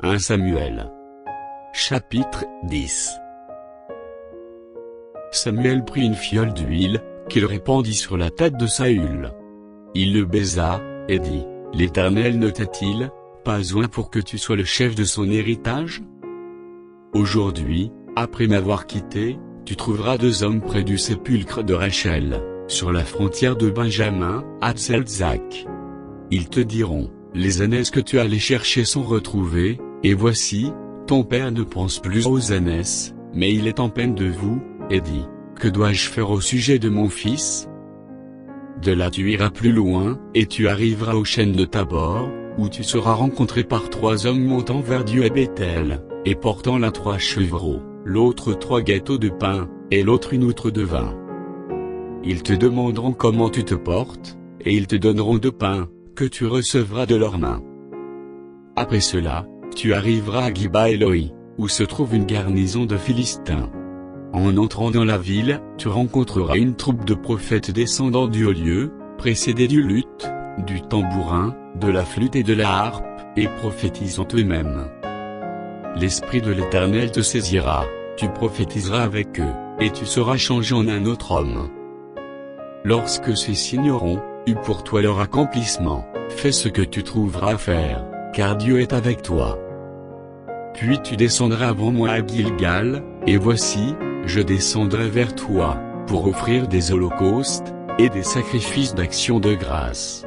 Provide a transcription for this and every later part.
1 Samuel. Chapitre 10. Samuel prit une fiole d'huile, qu'il répandit sur la tête de Saül. Il le baisa, et dit, « L'Éternel ne t'a-t-il pas oint pour que tu sois le chef de son héritage? Aujourd'hui, après m'avoir quitté, tu trouveras 2 hommes près du sépulcre de Rachel, sur la frontière de Benjamin, à Tselzak. Ils te diront, les ânesses que tu allais chercher sont retrouvées, et voici, ton père ne pense plus aux ânesses, mais il est en peine de vous, et dit, que dois-je faire au sujet de mon fils? De là tu iras plus loin, et tu arriveras aux chênes de Tabor, où tu seras rencontré par 3 hommes montant vers Dieu à Bethel, et portant l'un 3 chevreaux, l'autre 3 gâteaux de pain, et l'autre une outre de vin. Ils te demanderont comment tu te portes, et ils te donneront de pain, que tu recevras de leurs mains. Après cela, tu arriveras à Giba Eloi, où se trouve une garnison de Philistins. En entrant dans la ville, tu rencontreras une troupe de prophètes descendant du haut lieu, précédés du luth, du tambourin, de la flûte et de la harpe, et prophétisant eux-mêmes. L'Esprit de l'Éternel te saisira, tu prophétiseras avec eux, et tu seras changé en un autre homme. Lorsque ces signes auront eu pour toi leur accomplissement, fais ce que tu trouveras à faire, car Dieu est avec toi. Puis tu descendras avant moi à Gilgal, et voici, je descendrai vers toi, pour offrir des holocaustes, et des sacrifices d'action de grâce.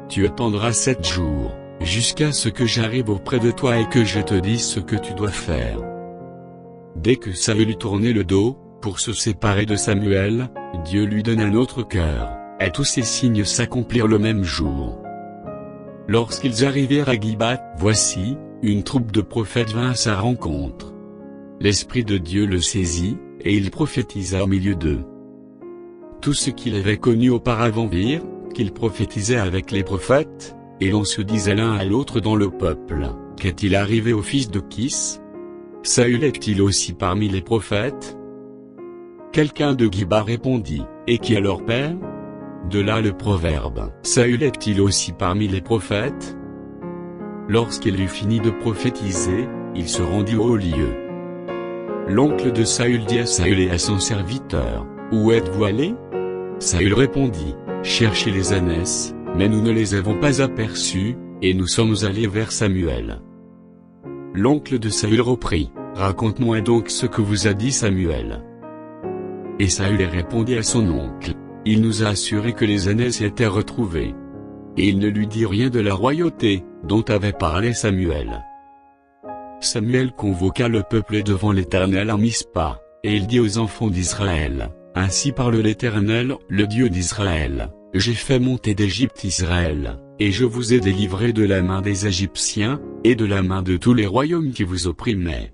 Tu attendras 7 jours, jusqu'à ce que j'arrive auprès de toi et que je te dise ce que tu dois faire. Dès que Saül eut tourné le dos, pour se séparer de Samuel, Dieu lui donne un autre cœur, et tous ces signes s'accomplirent le même jour. Lorsqu'ils arrivèrent à Giba, voici, une troupe de prophètes vint à sa rencontre. L'Esprit de Dieu le saisit, et il prophétisa au milieu d'eux. Tous ceux qu'il avait connus auparavant virent qu'il prophétisait avec les prophètes, et l'on se disait l'un à l'autre dans le peuple, qu'est-il arrivé au fils de Kis? Saül est-il aussi parmi les prophètes? Quelqu'un de Giba répondit, et qui est leur père? De là le proverbe, Saül est-il aussi parmi les prophètes? Lorsqu'il eut fini de prophétiser, il se rendit au haut lieu. L'oncle de Saül dit à Saül et à son serviteur, où êtes-vous allés? Saül répondit, cherchez les ânesses, mais nous ne les avons pas aperçues, et nous sommes allés vers Samuel. L'oncle de Saül reprit, raconte-moi donc ce que vous a dit Samuel. Et Saül répondit à son oncle, il nous a assuré que les ânesses étaient retrouvées. Et il ne lui dit rien de la royauté, dont avait parlé Samuel. Samuel convoqua le peuple devant l'Éternel à Mispa, et il dit aux enfants d'Israël, ainsi parle l'Éternel, le Dieu d'Israël, j'ai fait monter d'Égypte Israël, et je vous ai délivré de la main des Égyptiens, et de la main de tous les royaumes qui vous opprimaient.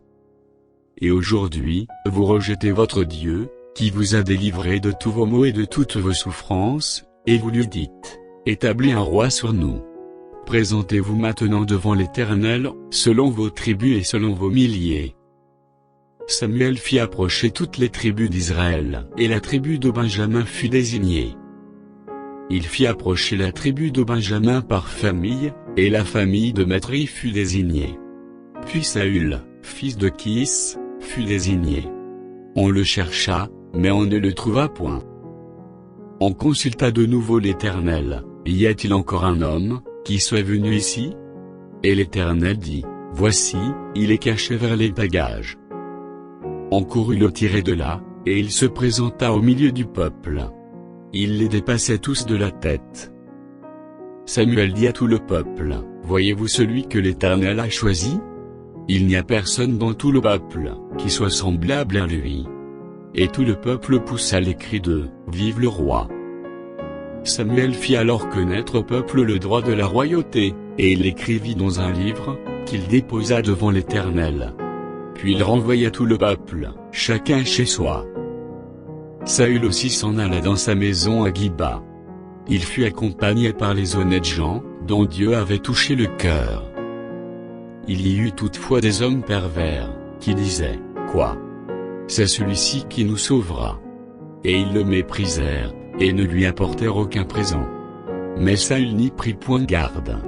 Et aujourd'hui, vous rejetez votre Dieu, qui vous a délivré de tous vos maux et de toutes vos souffrances, et vous lui dites, établis un roi sur nous. Présentez-vous maintenant devant l'Éternel, selon vos tribus et selon vos milliers. Samuel fit approcher toutes les tribus d'Israël, et la tribu de Benjamin fut désignée. Il fit approcher la tribu de Benjamin par famille, et la famille de Matri fut désignée. Puis Saül, fils de Kis, fut désigné. On le chercha, mais on ne le trouva point. On consulta de nouveau l'Éternel, y a-t-il encore un homme, qui soit venu ici? Et l'Éternel dit, voici, il est caché vers les bagages. On courut le tirer de là, et il se présenta au milieu du peuple. Il les dépassait tous de la tête. Samuel dit à tout le peuple, voyez-vous celui que l'Éternel a choisi? Il n'y a personne dans tout le peuple, qui soit semblable à lui. Et tout le peuple poussa les cris de « Vive le roi !» Samuel fit alors connaître au peuple le droit de la royauté, et il l'écrivit dans un livre, qu'il déposa devant l'Éternel. Puis il renvoya tout le peuple, chacun chez soi. Saül aussi s'en alla dans sa maison à Giba. Il fut accompagné par les honnêtes gens, dont Dieu avait touché le cœur. Il y eut toutefois des hommes pervers, qui disaient, quoi? C'est celui-ci qui nous sauvera. Et ils le méprisèrent, et ne lui apportèrent aucun présent. Mais Saül n'y prit point garde.